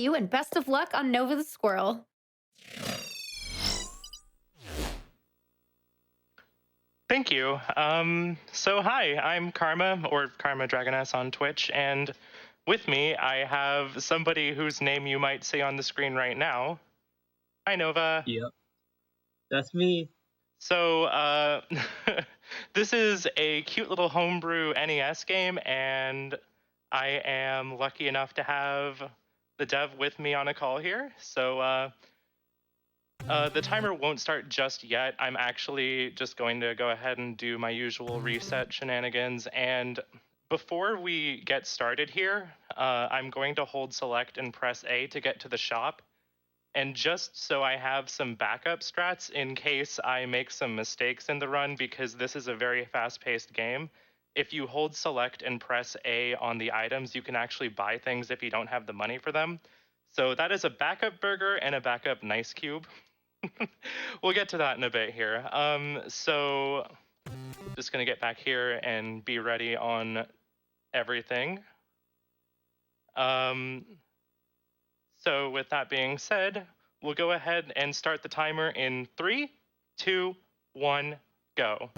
to you, and best of luck on Nova the Squirrel. Thank you. So hi, I'm Karma, or Karma Dragoness on Twitch, and with me I have somebody whose name you might see on the screen right now. Hi, Nova. Yep, that's me. So, this is a cute little homebrew NES game, and I am lucky enough to have the dev with me on a call here. So, the timer won't start just yet. I'm actually just going to go ahead and do my usual reset shenanigans. And before we get started here, I'm going to hold select and press A to get to the shop. And just so I have some backup strats in case I make some mistakes in the run, because this is a very fast-paced game, if you hold select and press A on the items, you can actually buy things if you don't have the money for them. So that is a backup burger and a backup nice cube. We'll get to that in a bit here. So just gonna get back here and be ready on everything. So with that being said, we'll go ahead and start the timer in 3, 2, 1, go.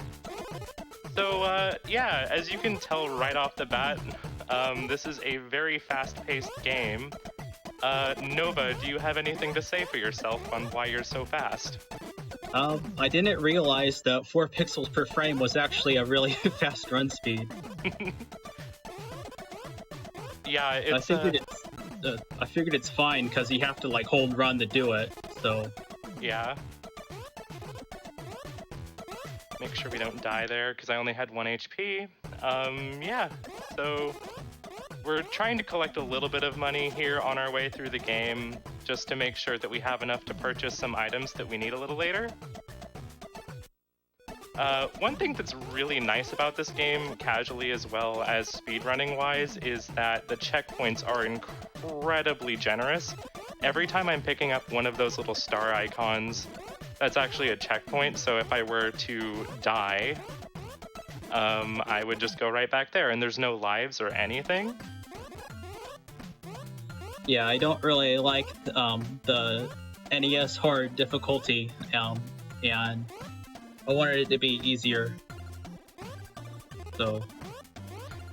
So yeah, as you can tell right off the bat, this is a very fast-paced game. Nova, do you have anything to say for yourself on why you're so fast? I didn't realize that 4 pixels per frame was actually a really fast run speed. Yeah, it's... I figured it's fine because you have to like hold run to do it, so... Yeah. Make sure we don't die there, because I only had 1 HP. Yeah, so... We're trying to collect a little bit of money here on our way through the game, just to make sure that we have enough to purchase some items that we need a little later. One thing that's really nice about this game, casually as well as speedrunning wise, is that the checkpoints are incredibly generous. Every time I'm picking up one of those little star icons, that's actually a checkpoint, so if I were to die, I would just go right back there, and there's no lives or anything. Yeah, I don't really like the NES hard difficulty, and I wanted it to be easier. So...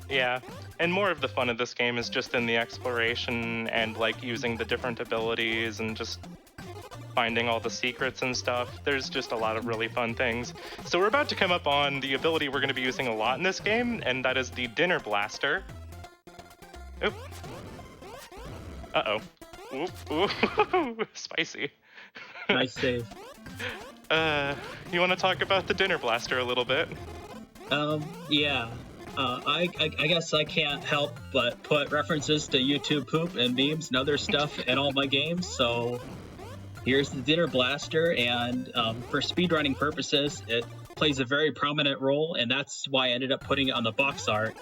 Yeah, and more of the fun of this game is just in the exploration and like using the different abilities and just finding all the secrets and stuff. There's just a lot of really fun things. So we're about to come up on the ability we're going to be using a lot in this game, and that is the Dinner Blaster. Oop. Uh-oh. Oop. Ooh. Spicy. Nice save. You want to talk about the Dinner Blaster a little bit? Yeah. I guess I can't help but put references to YouTube poop and memes and other stuff in all my games, so... Here's the Dinner Blaster, and for speedrunning purposes, it plays a very prominent role, and that's why I ended up putting it on the box art.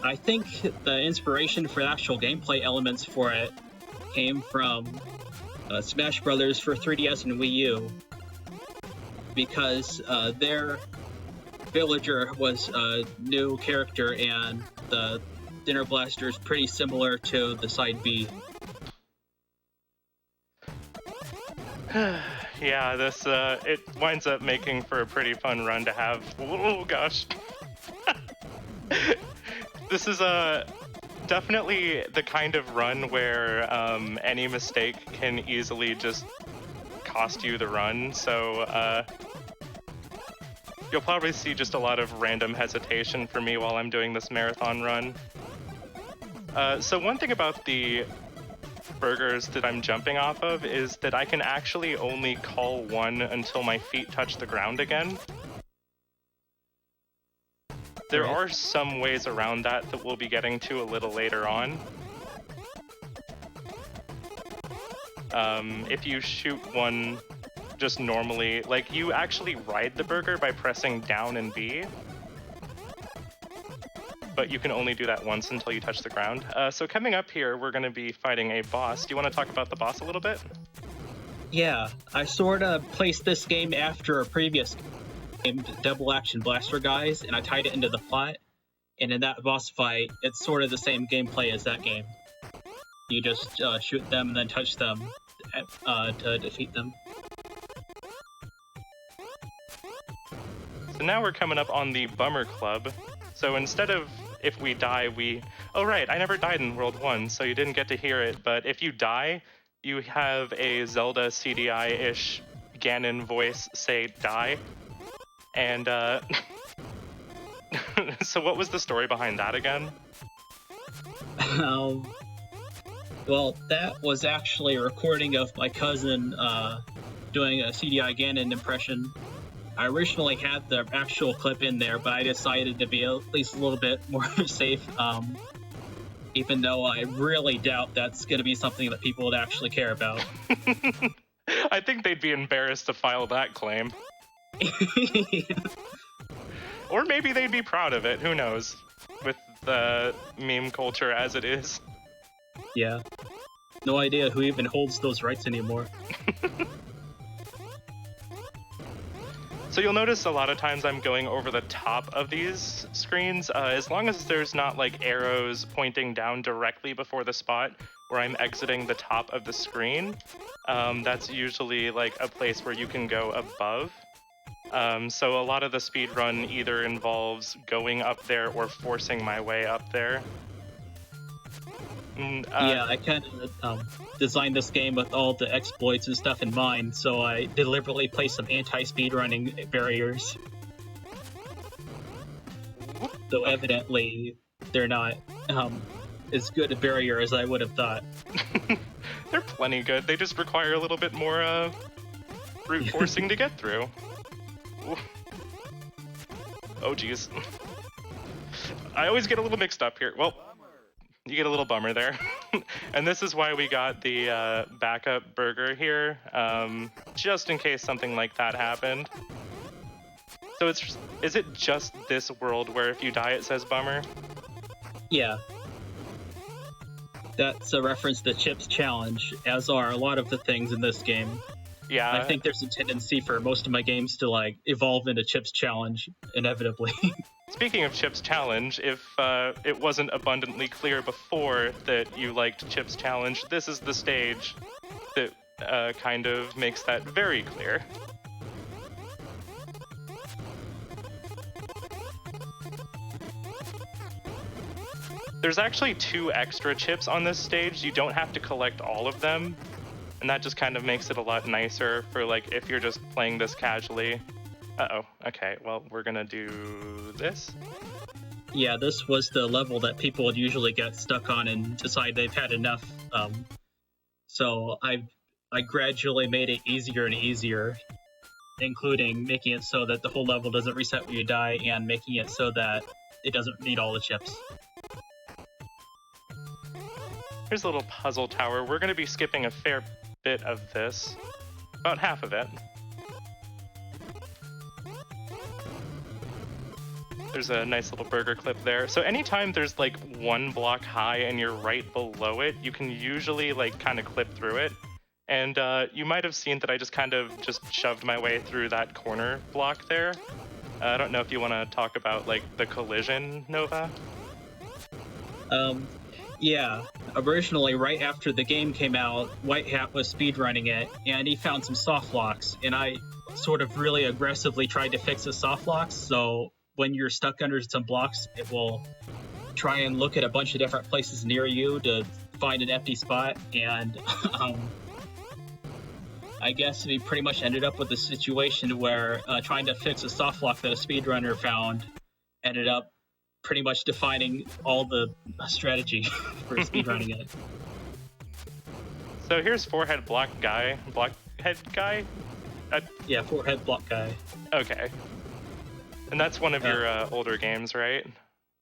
I think the inspiration for the actual gameplay elements for it came from Smash Brothers for 3DS and Wii U, because their villager was a new character, and the Dinner Blaster is pretty similar to the Side B. Yeah, this, it winds up making for a pretty fun run to have. Oh, gosh. This is, definitely the kind of run where, any mistake can easily just cost you the run, so, you'll probably see just a lot of random hesitation for me while I'm doing this marathon run. So one thing about the burgers that I'm jumping off of is that I can actually only call one until my feet touch the ground again. There are some ways around that we'll be getting to a little later on. If you shoot one just normally, like you actually ride the burger by pressing down and B, but you can only do that once until you touch the ground. So coming up here, we're going to be fighting a boss. Do you want to talk about the boss a little bit? Yeah, I sort of placed this game after a previous game, Double Action Blaster Guys, and I tied it into the plot. And in that boss fight, it's sort of the same gameplay as that game. You just shoot them and then touch them to defeat them. So now we're coming up on the Bummer Club. So instead of if we die, we... Oh, right, I never died in World 1, so you didn't get to hear it. But if you die, you have a Zelda CDI-ish Ganon voice say, die. And, so what was the story behind that again? Well, that was actually a recording of my cousin doing a CDI Ganon impression. I originally had the actual clip in there, but I decided to be at least a little bit more safe, even though I really doubt that's going to be something that people would actually care about. I think they'd be embarrassed to file that claim. Or maybe they'd be proud of it, who knows, with the meme culture as it is. Yeah. No idea who even holds those rights anymore. So you'll notice a lot of times I'm going over the top of these screens, as long as there's not like arrows pointing down directly before the spot where I'm exiting the top of the screen. That's usually like a place where you can go above. So a lot of the speed run either involves going up there or forcing my way up there. Yeah, I kind of designed this game with all the exploits and stuff in mind, so I deliberately placed some anti-speedrunning barriers. Though evidently they're not as good a barrier as I would have thought. They're plenty good. They just require a little bit more brute forcing to get through. Oh, geez. I always get a little mixed up here. Well, you get a little bummer there. And this is why we got the backup burger here, just in case something like that happened. So is it just this world where if you die it says bummer? Yeah. That's a reference to Chip's Challenge, as are a lot of the things in this game. Yeah. I think there's a tendency for most of my games to like evolve into Chip's Challenge inevitably. Speaking of Chip's Challenge, if it wasn't abundantly clear before that you liked Chip's Challenge, this is the stage that kind of makes that very clear. There's actually 2 extra chips on this stage. You don't have to collect all of them, and that just kind of makes it a lot nicer for like if you're just playing this casually. Uh-oh, okay, well, we're gonna do this. Yeah, this was the level that people would usually get stuck on and decide they've had enough. So I gradually made it easier and easier, including making it so that the whole level doesn't reset when you die, and making it so that it doesn't need all the chips. Here's a little puzzle tower. We're gonna be skipping a fair bit of this, about half of it. There's a nice little burger clip there. So anytime there's like 1 block high and you're right below it, you can usually like kind of clip through it. And you might have seen that I just kind of shoved my way through that corner block there. I don't know if you want to talk about like the collision, Nova? Yeah. Originally, right after the game came out, White Hat was speedrunning it, and he found some soft locks, and I sort of really aggressively tried to fix the soft locks, so when you're stuck under some blocks, it will try and look at a bunch of different places near you to find an empty spot, and I guess we pretty much ended up with a situation where trying to fix a soft lock that a speedrunner found ended up pretty much defining all the strategy for speedrunning it. So here's forehead blockhead guy? Yeah, forehead block guy. Okay. And that's one of your older games, right?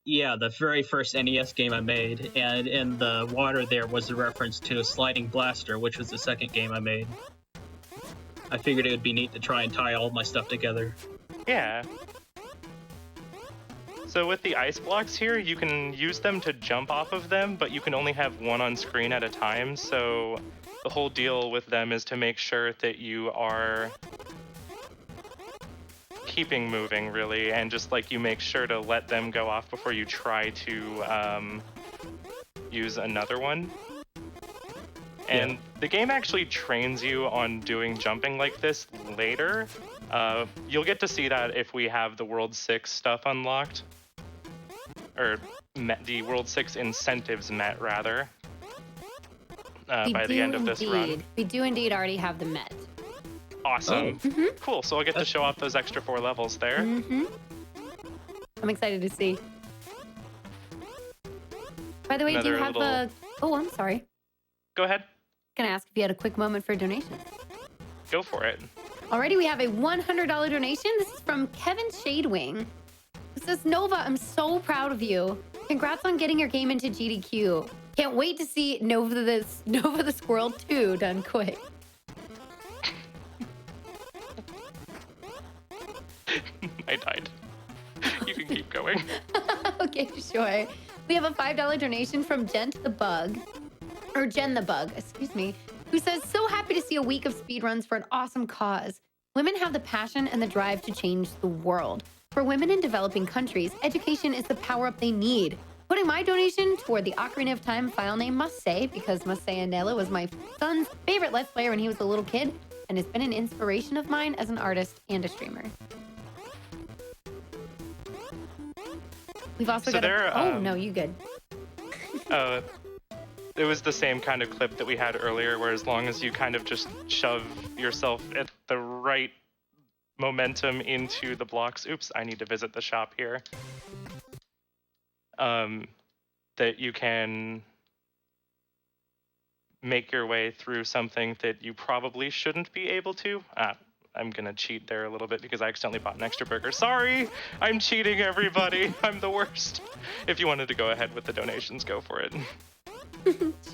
Yeah, the very first NES game I made, and in the water there was a reference to Sliding Blaster, which was the second game I made. I figured it would be neat to try and tie all my stuff together. Yeah. So with the ice blocks here, you can use them to jump off of them, but you can only have 1 on screen at a time. So the whole deal with them is to make sure that you are keeping moving, really, and just like you make sure to let them go off before you try to use another one. And the game actually trains you on doing jumping like this later. You'll get to see that if we have the World 6 stuff unlocked. Or the World 6 incentives met, rather. By the end of this run. We do indeed already have them met. Awesome. Oh. Cool, so I'll get to show off those extra 4 levels there. I'm excited to see. By the way, do you have a... Oh, I'm sorry. Go ahead. Gonna ask if you had a quick moment for donations. Go for it. Alrighty, we have a $100 donation. This is from Kevin Shadewing. It says, Nova, I'm so proud of you. Congrats on getting your game into GDQ. Can't wait to see Nova the Squirrel 2 done quick. I died. You can keep going. Okay, sure. We have a $5 donation from Jen the Bug, excuse me, who says, so happy to see a week of speedruns for an awesome cause. Women have the passion and the drive to change the world. For women in developing countries, education is the power-up they need. Putting my donation toward the Ocarina of Time file name Must Say, because Must Say Andela was my son's favorite Let's Player when he was a little kid, and has been an inspiration of mine as an artist and a streamer. We've also got oh, no, you good. It was the same kind of clip that we had earlier, where as long as you kind of just shove yourself at the right momentum into the blocks. Oops, I need to visit the shop here. That you can make your way through something that you probably shouldn't be able to. I'm gonna cheat there a little bit because I accidentally bought an extra burger. Sorry, I'm cheating, everybody. I'm the worst. If you wanted to go ahead with the donations, go for it.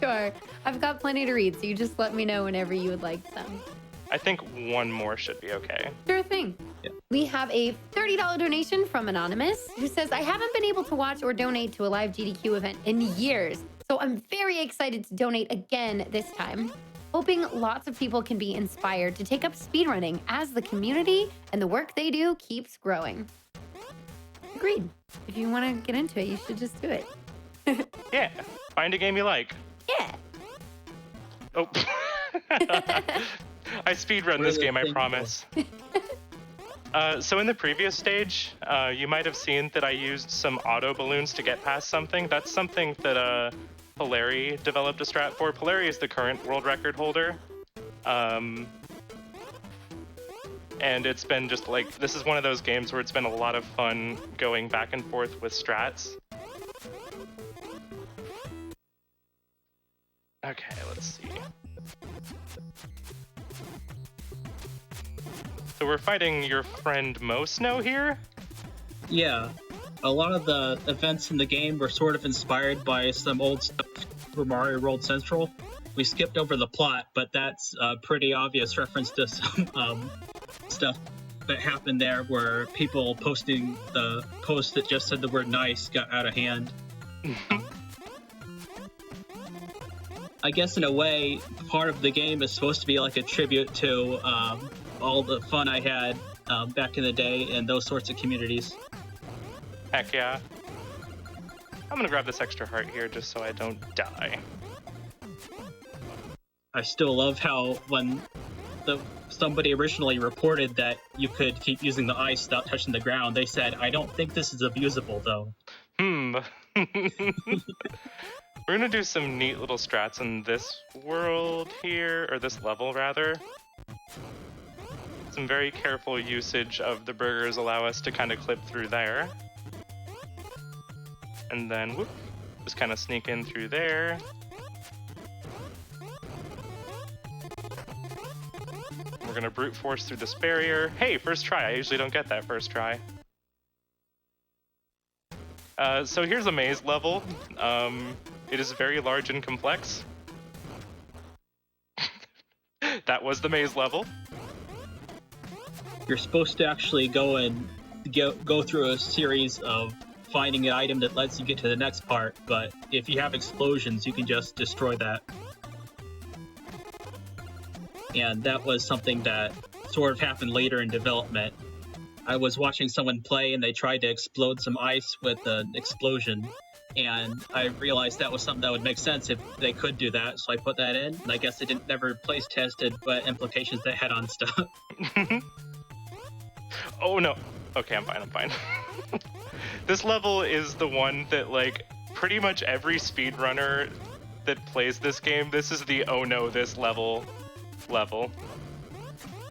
Sure. I've got plenty to read, so you just let me know whenever you would like some. I think one more should be okay. Sure thing. Yeah. We have a $30 donation from Anonymous, who says, I haven't been able to watch or donate to a live GDQ event in years, so I'm very excited to donate again this time. Hoping lots of people can be inspired to take up speedrunning as the community and the work they do keeps growing. Agreed. If you want to get into it, you should just do it. Yeah. Find a game you like. Yeah. Oh. I speedrun this game, I promise. So in the previous stage, you might have seen that I used some auto balloons to get past something. That's something that Polari developed a strat for. Polari is the current world record holder. And it's been just like, this is one of those games where it's been a lot of fun going back and forth with strats. Okay, let's see. So we're fighting your friend Mo Snow here? Yeah. A lot of the events in the game were sort of inspired by some old stuff from Mario World Central. We skipped over the plot, but that's a pretty obvious reference to some stuff that happened there where people posting the post that just said the word nice got out of hand. I guess in a way, part of the game is supposed to be like a tribute to all the fun I had back in the day in those sorts of communities. Heck yeah. I'm gonna grab this extra heart here just so I don't die. I still love how when somebody originally reported that you could keep using the ice without touching the ground, they said, I don't think this is abusable though. We're gonna do some neat little strats in this world here, or this level rather. Some very careful usage of the burgers allow us to kind of clip through there. And then, whoop, just kind of sneak in through there. We're gonna brute force through this barrier. Hey, first try. I usually don't get that first try. So here's a maze level. It is very large and complex. That was the maze level. You're supposed to actually go and go through a series of finding an item that lets you get to the next part, but if you have explosions, you can just destroy that. And that was something that sort of happened later in development. I was watching someone play and they tried to explode some ice with an explosion, and I realized that was something that would make sense if they could do that, so I put that in. And I guess they didn't never place tested what implications they had on stuff. Oh no. Okay, I'm fine. This level is the one that, like, pretty much every speedrunner that plays this game, this is the oh no, this level.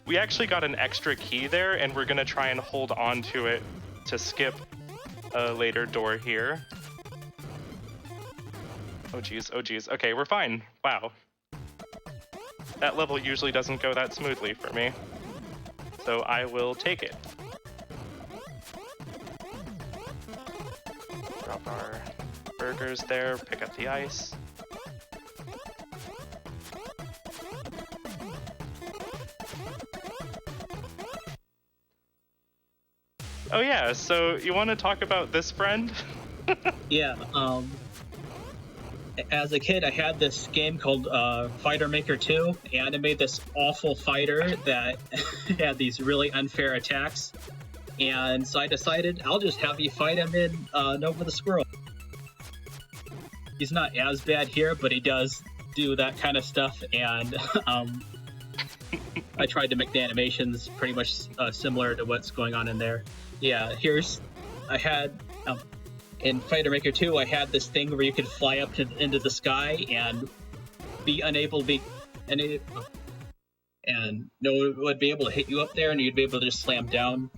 We actually got an extra key there, and we're gonna try and hold on to it to skip a later door here. Oh geez. Okay, we're fine. Wow. That level usually doesn't go that smoothly for me, so I will take it. Drop our burgers there, pick up the ice. Oh yeah, so you want to talk about this friend? Yeah, as a kid, I had this game called Fighter Maker 2, and I made this awful fighter that had these really unfair attacks. And so I decided I'll just have you fight him in Nova the Squirrel. He's not as bad here, but he does do that kind of stuff, and I tried to make the animations pretty much similar to what's going on in there. Yeah, I had in Fighter Maker 2, I had this thing where you could fly up into the sky and be unable to be, and no one would be able to hit you up there, and you'd be able to just slam down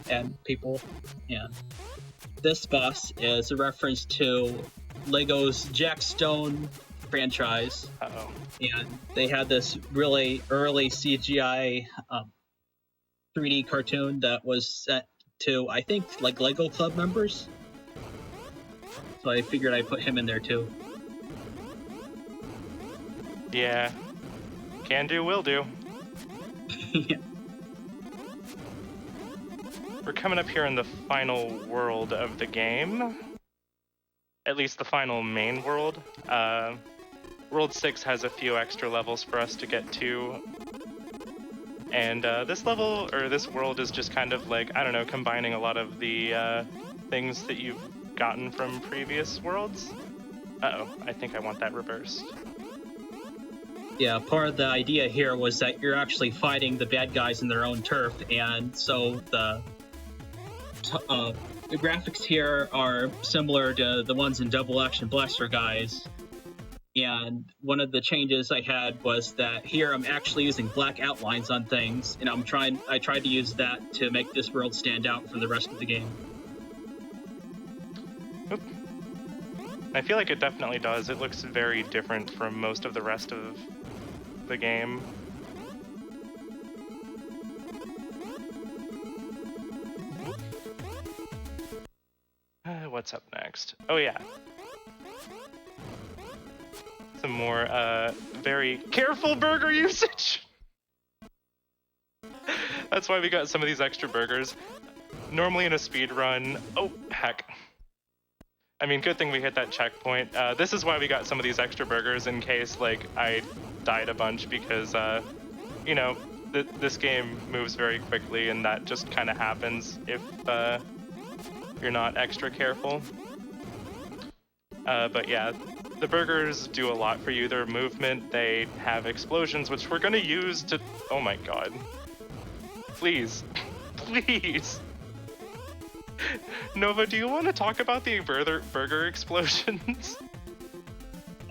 at people. And this boss is a reference to Lego's Jack Stone franchise. Uh-oh. And they had this really early CGI 3D cartoon that was set to, I think, like Lego Club members. So I figured I'd put him in there too. Yeah. Can do, will do. Yeah. We're coming up here in the final world of the game. At least the final main world. World 6 has a few extra levels for us to get to. And this level, or this world, is just kind of like, I don't know, combining a lot of the things that you've gotten from previous worlds. Uh-oh, I think I want that reversed. Yeah, part of the idea here was that you're actually fighting the bad guys in their own turf, and so the graphics here are similar to the ones in Double Action Blaster Guys. And one of the changes I had was that here I'm actually using black outlines on things, and I tried to use that to make this world stand out from the rest of the game. Oop. I feel like it definitely does. It looks very different from most of the rest of the game. What's up next? Oh yeah. Some more very careful burger usage. That's why we got some of these extra burgers. Normally in a speed run, oh heck. I mean, good thing we hit that checkpoint. This is why we got some of these extra burgers, in case like I died a bunch, because you know, this game moves very quickly, and that just kind of happens if you're not extra careful. But yeah, the burgers do a lot for you. Their movement, they have explosions, which we're gonna use to... Oh my god. Please. Please. Nova, do you want to talk about the burger explosions?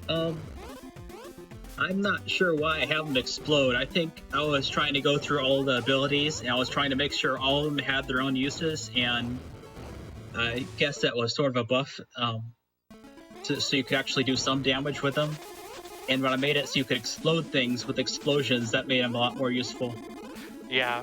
I'm not sure why I have them explode. I think I was trying to go through all the abilities, and I was trying to make sure all of them had their own uses, and I guess that was sort of a buff, so you could actually do some damage with them. And when I made it so you could explode things with explosions, that made them a lot more useful. Yeah.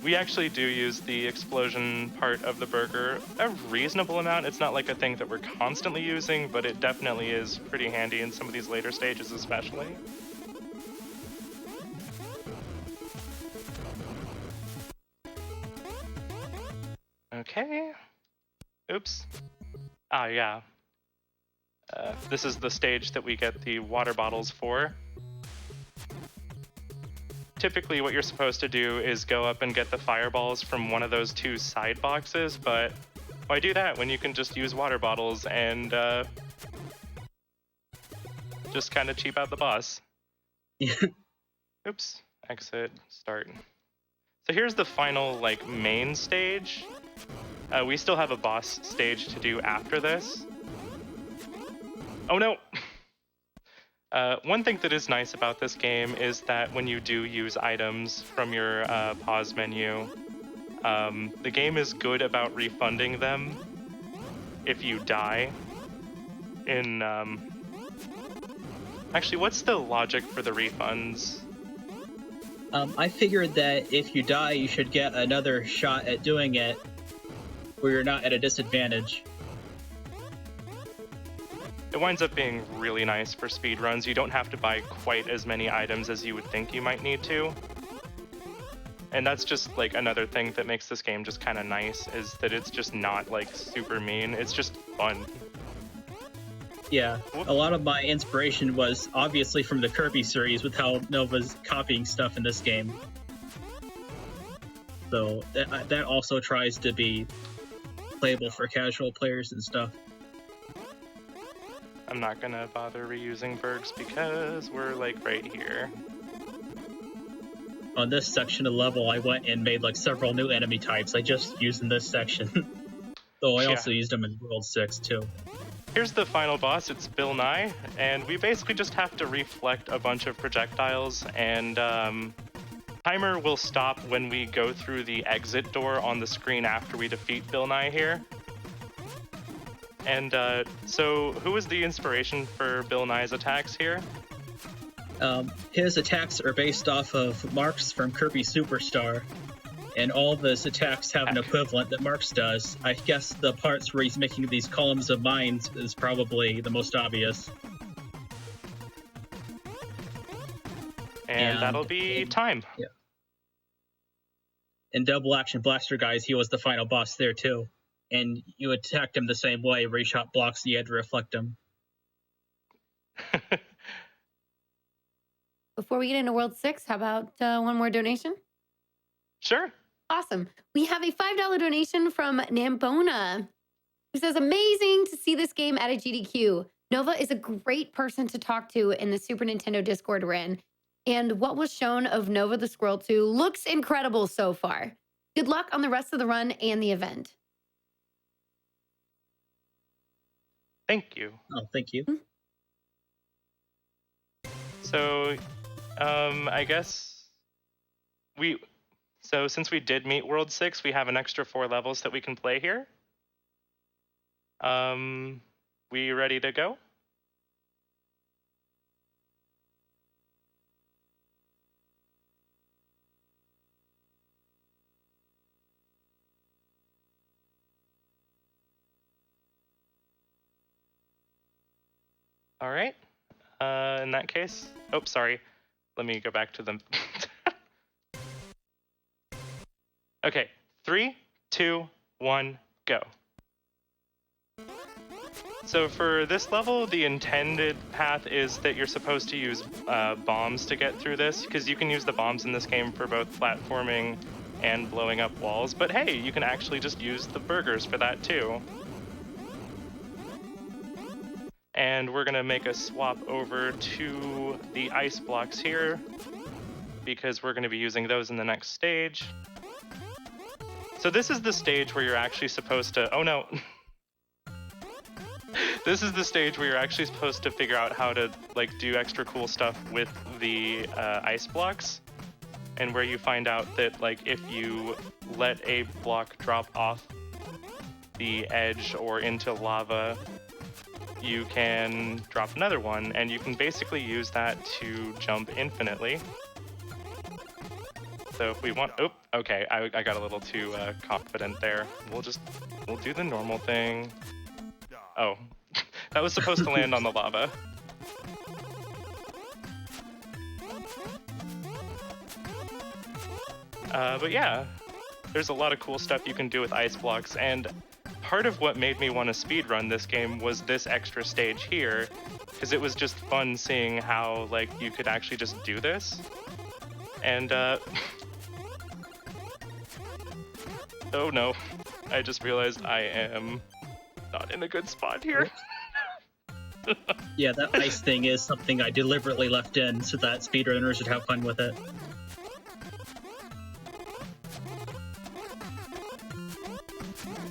We actually do use the explosion part of the burger a reasonable amount. It's not like a thing that we're constantly using, but it definitely is pretty handy in some of these later stages especially. Okay. Oops. Ah, yeah. This is the stage that we get the water bottles for. Typically what you're supposed to do is go up and get the fireballs from one of those two side boxes, but Why do that when you can just use water bottles and just kind of cheap out the boss? Yeah. Oops. Exit. Start. So here's the final, like, main stage. We still have a boss stage to do after this. Oh no! One thing that is nice about this game is that when you do use items from your pause menu, the game is good about refunding them if you die. Actually, what's the logic for the refunds? I figured that if you die, you should get another shot at doing it where you're not at a disadvantage. It winds up being really nice for speedruns. You don't have to buy quite as many items as you would think you might need to. And that's just like another thing that makes this game just kind of nice, is that it's just not like super mean. It's just fun. Yeah, a lot of my inspiration was obviously from the Kirby series with how Nova's copying stuff in this game. So that also tries to be playable for casual players and stuff. I'm not gonna bother reusing Bergs because we're like right here. On this section of the level, I went and made like several new enemy types I just used in this section. Though I also used them in World 6 too. Here's the final boss, it's Bill Nye, and we basically just have to reflect a bunch of projectiles, and timer will stop when we go through the exit door on the screen after we defeat Bill Nye here. And so who was the inspiration for Bill Nye's attacks here? His attacks are based off of Mark's from Kirby Superstar, and all of his attacks have an equivalent that Mark's does. I guess the parts where he's making these columns of mines is probably the most obvious. And that'll be time. Yeah. In Double Action Blaster Guys, he was the final boss there too. And you attacked him the same way, where he shot blocks and you had to reflect him. Before we get into World 6, how about one more donation? Sure. Awesome. We have a $5 donation from Nambona, who says, amazing to see this game at a GDQ. Nova is a great person to talk to in the Super Nintendo Discord we're in. And what was shown of Nova the Squirrel 2 looks incredible so far. Good luck on the rest of the run and the event. Thank you. Oh, thank you. So, I guess so since we did meet World 6, we have an extra 4 levels that we can play here. We ready to go? All right. In that case, oh, sorry. Let me go back to them. Okay, 3, 2, 1, go. So for this level, the intended path is that you're supposed to use bombs to get through this, because you can use the bombs in this game for both platforming and blowing up walls, but hey, you can actually just use the burgers for that too. And we're gonna make a swap over to the ice blocks here, because we're gonna be using those in the next stage. So this is the stage where you're actually supposed to, oh no. This is the stage where you're actually supposed to figure out how to like do extra cool stuff with the ice blocks, and where you find out that like if you let a block drop off the edge or into lava, you can drop another one, and you can basically use that to jump infinitely. So if we want, oh, okay, I got a little too confident there. We'll do the normal thing. Oh, that was supposed to land on the lava. But yeah, there's a lot of cool stuff you can do with ice blocks, and part of what made me want to speedrun this game was this extra stage here, because it was just fun seeing how like you could actually just do this. And oh no. I just realized I am not in a good spot here. Yeah, that ice thing is something I deliberately left in so that speedrunners should have fun with it.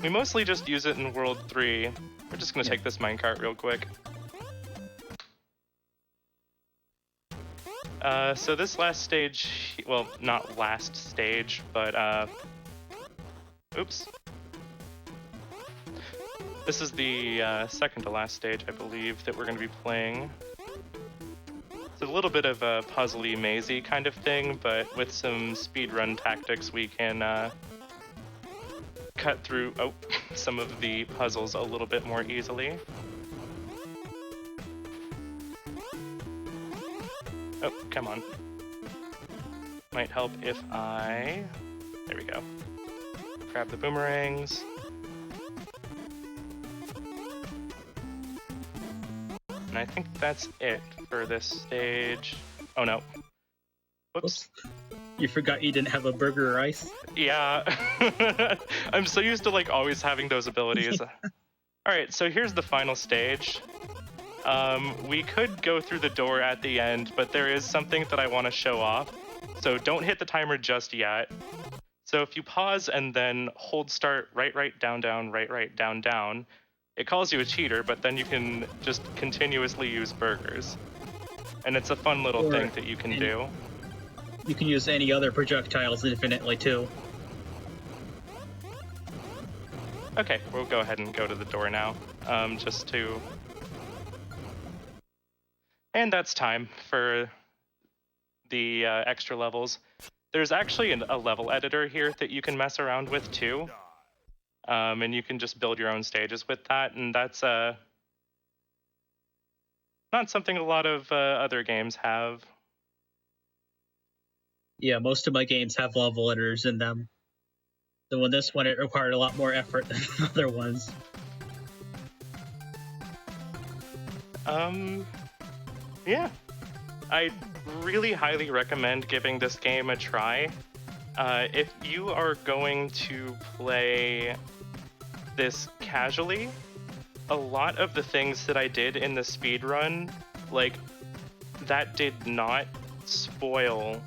We mostly just use it in World 3. We're just gonna Yeah. take this minecart real quick. So this last stage, well, not last stage, but oops. This is the second to last stage, I believe, that we're gonna be playing. It's a little bit of a puzzly, mazy kind of thing, but with some speedrun tactics, we can cut through some of the puzzles a little bit more easily. Oh, come on. Might help if I... There we go. Grab the boomerangs. And I think that's it for this stage. Oh no. Whoops. You forgot you didn't have a burger or ice? Yeah. I'm so used to like always having those abilities. Alright, so here's the final stage. We could go through the door at the end, but there is something that I want to show off. So don't hit the timer just yet. So if you pause and then hold start right, down, right, down, it calls you a cheater, but then you can just continuously use burgers. And it's a fun little thing that you can do. You can use any other projectiles infinitely too. Okay, we'll go ahead and go to the door now, just to... And that's time for the extra levels. There's actually a level editor here that you can mess around with too. And you can just build your own stages with that, and that's not something a lot of other games have. Yeah, most of my games have level editors in them. So in this one, it required a lot more effort than other ones. Yeah. I really highly recommend giving this game a try. If you are going to play this casually, a lot of the things that I did in the speedrun, like, that did not spoil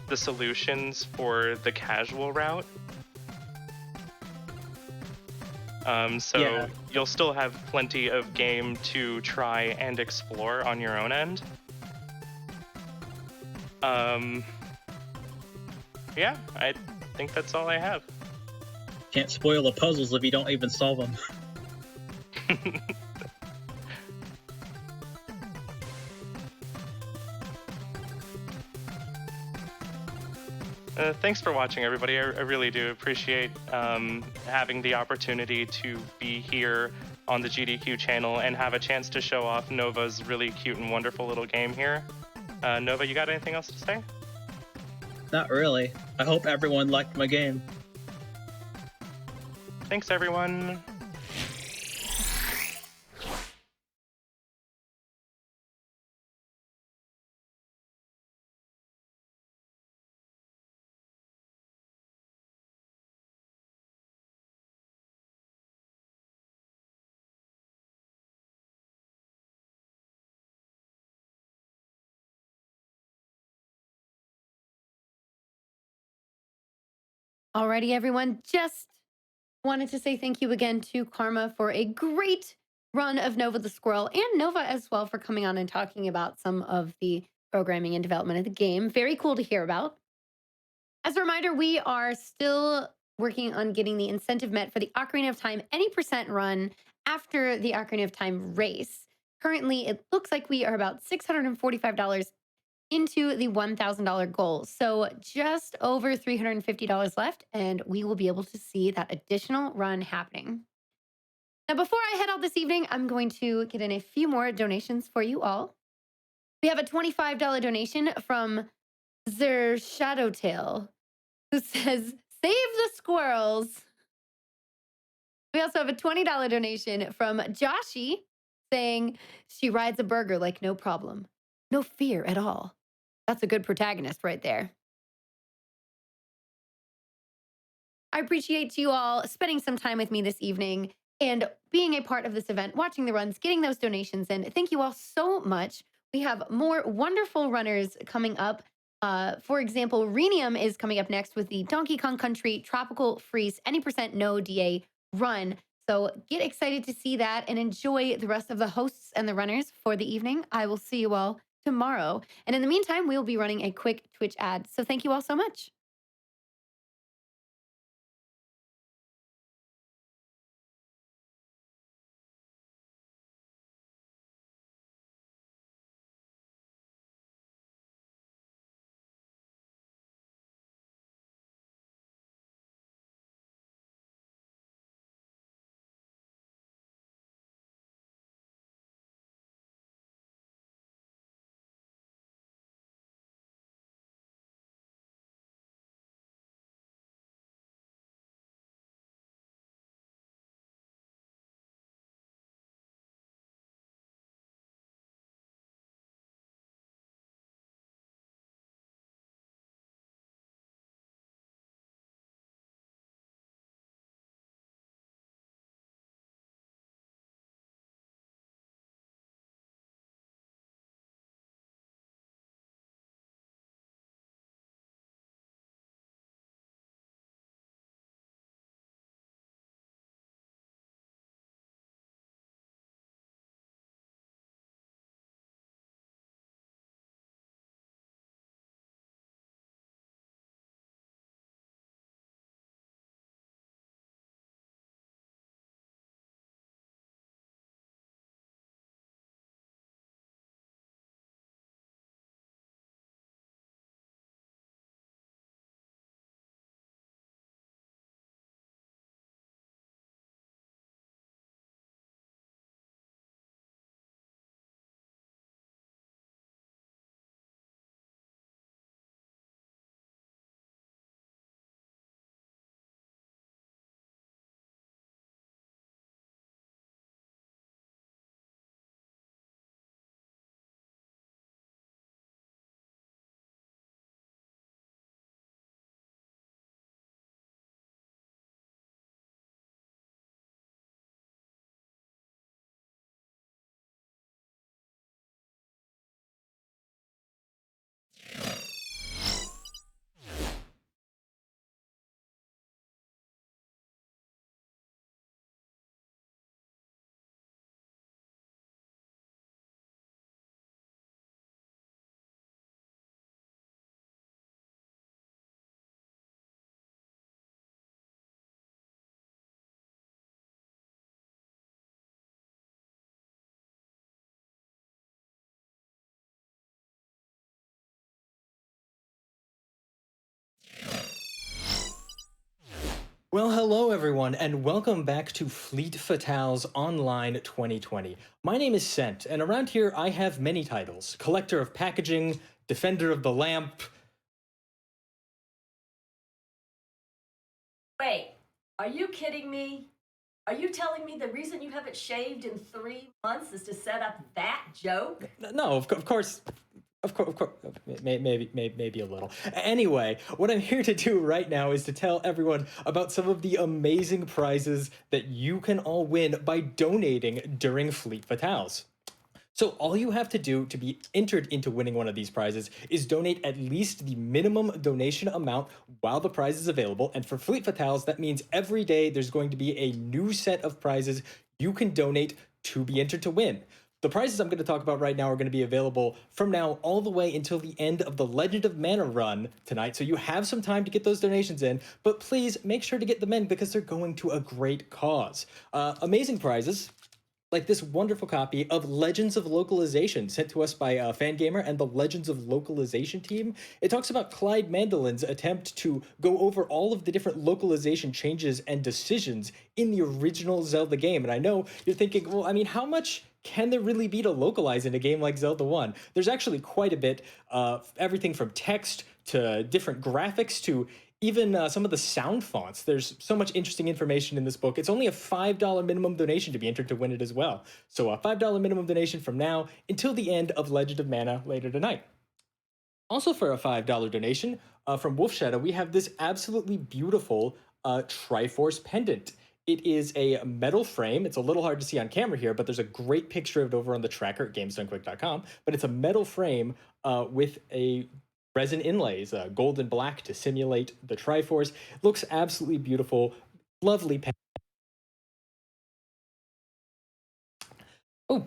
the solutions for the casual route. So Yeah. you'll still have plenty of game to try and explore on your own end. Yeah, I think that's all I have. Can't spoil the puzzles if you don't even solve them. Thanks for watching, everybody. I really do appreciate having the opportunity to be here on the GDQ channel and have a chance to show off Nova's really cute and wonderful little game here. Nova, you got anything else to say? Not really. I hope everyone liked my game. Thanks, everyone. Alrighty, everyone. Just wanted to say thank you again to Karma for a great run of Nova the Squirrel, and Nova as well for coming on and talking about some of the programming and development of the game. Very cool to hear about. As a reminder, we are still working on getting the incentive met for the Ocarina of Time any percent run after the Ocarina of Time race. Currently, it looks like we are about $645 into the $1,000 goal. So just over $350 left, and we will be able to see that additional run happening. Now, before I head out this evening, I'm going to get in a few more donations for you all. We have a $25 donation from Zer Shadowtail, who says, "Save the squirrels." We also have a $20 donation from Joshi saying, "She rides a burger like no problem. No fear at all." That's a good protagonist right there. I appreciate you all spending some time with me this evening and being a part of this event, watching the runs, getting those donations in. Thank you all so much. We have more wonderful runners coming up. For example, Renium is coming up next with the Donkey Kong Country Tropical Freeze any percent no DA run. So get excited to see that and enjoy the rest of the hosts and the runners for the evening. I will see you all tomorrow. And in the meantime, we'll be running a quick Twitch ad. So thank you all so much. Well, hello everyone, and welcome back to Fleet Fatale's Online 2020. My name is Sent, and around here I have many titles: Collector of Packaging, Defender of the Lamp. Wait, are you kidding me? Are you telling me the reason you haven't shaved in 3 months is to set up that joke? No, of course, maybe a little. Anyway, what I'm here to do right now is to tell everyone about some of the amazing prizes that you can all win by donating during Fleet Fatales. So all you have to do to be entered into winning one of these prizes is donate at least the minimum donation amount while the prize is available. And for Fleet Fatales, that means every day there's going to be a new set of prizes you can donate to be entered to win. The prizes I'm going to talk about right now are going to be available from now all the way until the end of the Legend of Mana run tonight, so you have some time to get those donations in, but please make sure to get them in because they're going to a great cause. Amazing prizes, like this wonderful copy of Legends of Localization sent to us by Fangamer and the Legends of Localization team. It talks about Clyde Mandelin's attempt to go over all of the different localization changes and decisions in the original Zelda game. And I know you're thinking, well, I mean, how much can there really be to localize in a game like Zelda 1? There's actually quite a bit, everything from text to different graphics to even some of the sound fonts. There's so much interesting information in this book. It's only a $5 minimum donation to be entered to win it as well. So a $5 minimum donation from now until the end of Legend of Mana later tonight. Also for a $5 donation from Wolf Shadow, we have this absolutely beautiful Triforce pendant. It is a metal frame. It's a little hard to see on camera here, but there's a great picture of it over on the tracker at gamesdonequick.com. But it's a metal frame with a resin inlays, gold and black to simulate the Triforce. Looks absolutely beautiful. Lovely pen. Oh,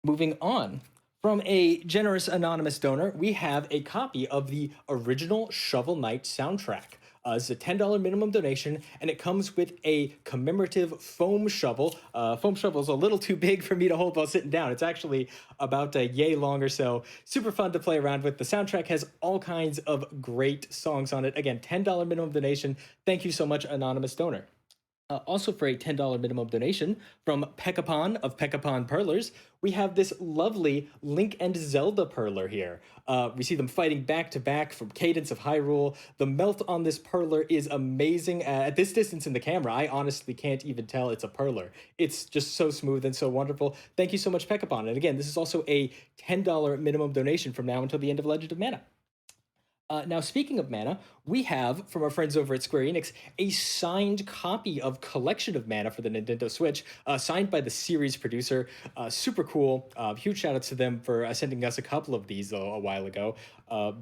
moving on. From a generous anonymous donor, we have a copy of the original Shovel Knight soundtrack. It's a $10 minimum donation, and it comes with a commemorative foam shovel. Foam shovel is a little too big for me to hold while sitting down. It's actually about a yay long or so. Super fun to play around with. The soundtrack has all kinds of great songs on it. Again, $10 minimum donation. Thank you so much, anonymous donor. Also, for a $10 minimum donation from Pekapon of Pekapon Perlers, we have this lovely Link and Zelda Perler here. We see them fighting back to back from Cadence of Hyrule. The melt on this Perler is amazing. At this distance in the camera, I honestly can't even tell it's a Perler. It's just so smooth and so wonderful. Thank you so much, Pekapon. And again, this is also a $10 minimum donation from now until the end of Legend of Mana. Now, speaking of Mana, we have, from our friends over at Square Enix, a signed copy of Collection of Mana for the Nintendo Switch, signed by the series producer. Super cool. Huge shout outs to them for sending us a couple of these a while ago.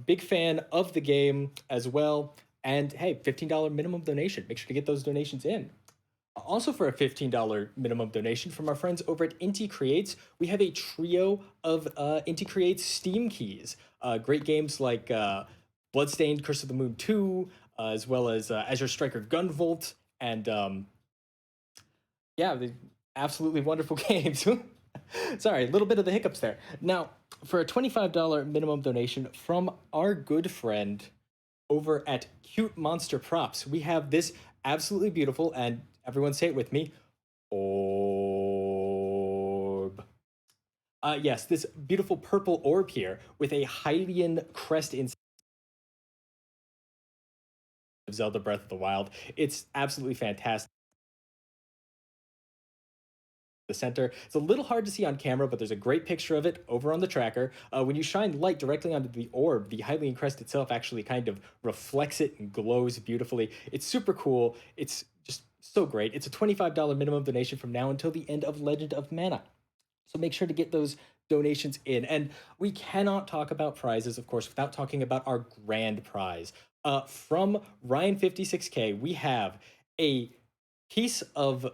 Big fan of the game as well. And hey, $15 minimum donation. Make sure to get those donations in. Also, for a $15 minimum donation from our friends over at Inti Creates, we have a trio of Inti Creates Steam keys. Great games like Bloodstained Curse of the Moon 2, as well as Azure Striker Gunvolt, and yeah, absolutely wonderful games. Sorry, a little bit of the hiccups there. Now, for a $25 minimum donation from our good friend over at Cute Monster Props, we have this absolutely beautiful, and everyone say it with me, orb. Yes, this beautiful purple orb here with a Hylian crest inside of Zelda Breath of the Wild. It's absolutely fantastic. The center. It's a little hard to see on camera, but there's a great picture of it over on the tracker. When you shine light directly onto the orb, the Hylian crest itself actually kind of reflects it and glows beautifully. It's super cool. It's just so great. It's a $25 minimum donation from now until the end of Legend of Mana. So make sure to get those donations in. And we cannot talk about prizes, of course, without talking about our grand prize. From Ryan56K, we have a piece of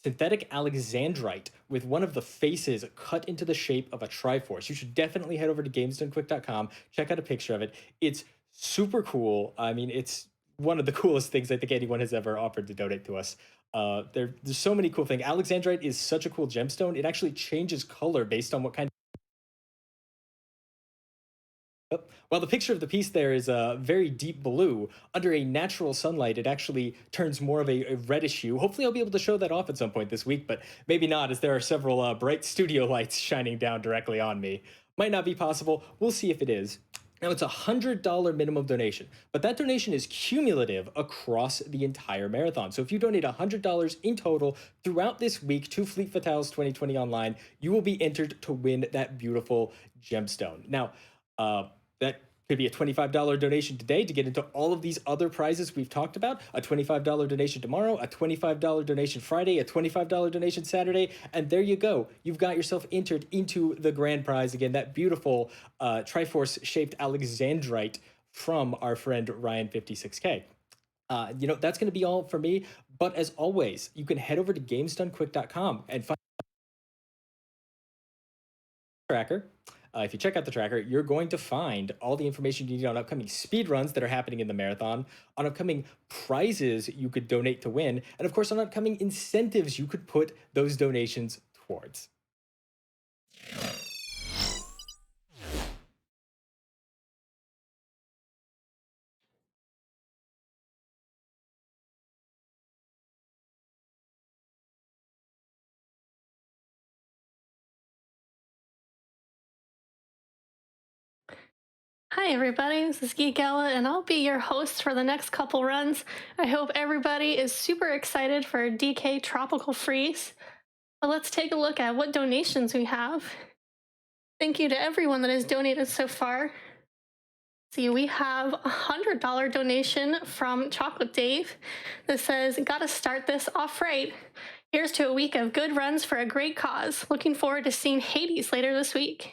synthetic alexandrite with one of the faces cut into the shape of a Triforce. You should definitely head over to gamesdonequick.com, check out a picture of it. It's super cool. I mean, it's one of the coolest things I think anyone has ever offered to donate to us. There's so many cool things. Alexandrite is such a cool gemstone. It actually changes color based on what kind of... While the picture of the piece there is a very deep blue, under a natural sunlight, it actually turns more of a reddish hue. Hopefully I'll be able to show that off at some point this week, but maybe not, as there are several bright studio lights shining down directly on me. Might not be possible. We'll see if it is. Now, it's a $100 minimum donation, but that donation is cumulative across the entire marathon. So if you donate $100 in total throughout this week to Fleet Fatales 2020 Online, you will be entered to win that beautiful gemstone. Now, that could be a $25 donation today to get into all of these other prizes we've talked about, a $25 donation tomorrow, a $25 donation Friday, a $25 donation Saturday, and there you go. You've got yourself entered into the grand prize. Again, that beautiful Triforce-shaped alexandrite from our friend Ryan56K. That's going to be all for me, but as always, you can head over to gamesdonequick.com and find tracker. If you check out the tracker, you're going to find all the information you need on upcoming speedruns that are happening in the marathon, on upcoming prizes you could donate to win, and of course on upcoming incentives you could put those donations towards. Hi everybody, this is Geek Ella, and I'll be your host for the next couple runs. I hope everybody is super excited for DK Tropical Freeze. But let's take a look at what donations we have. Thank you to everyone that has donated so far. See, we have a $100 donation from Chocolate Dave that says, "Gotta start this off right. Here's to a week of good runs for a great cause. Looking forward to seeing Hades later this week."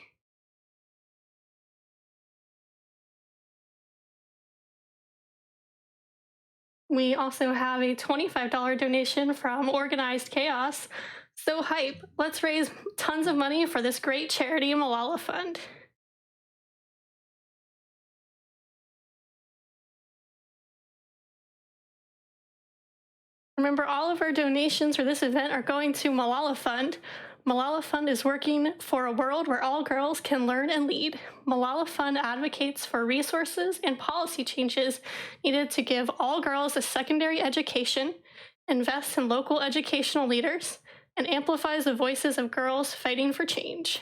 We also have a $25 donation from Organized Chaos. "So hype. Let's raise tons of money for this great charity Malala Fund." Remember, all of our donations for this event are going to Malala Fund. Malala Fund is working for a world where all girls can learn and lead. Malala Fund advocates for resources and policy changes needed to give all girls a secondary education, invests in local educational leaders, and amplifies the voices of girls fighting for change.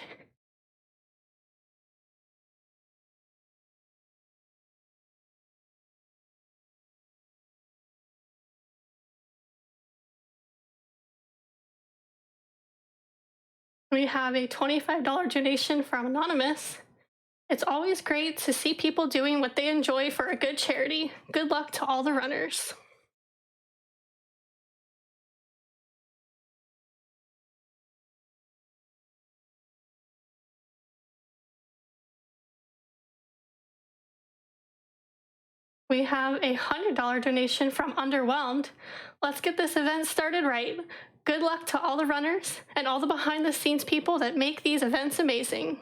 We have a $25 donation from Anonymous. "It's always great to see people doing what they enjoy for a good charity. Good luck to all the runners." We have a $100 donation from Underwhelmed. "Let's get this event started right. Good luck to all the runners and all the behind the scenes people that make these events amazing."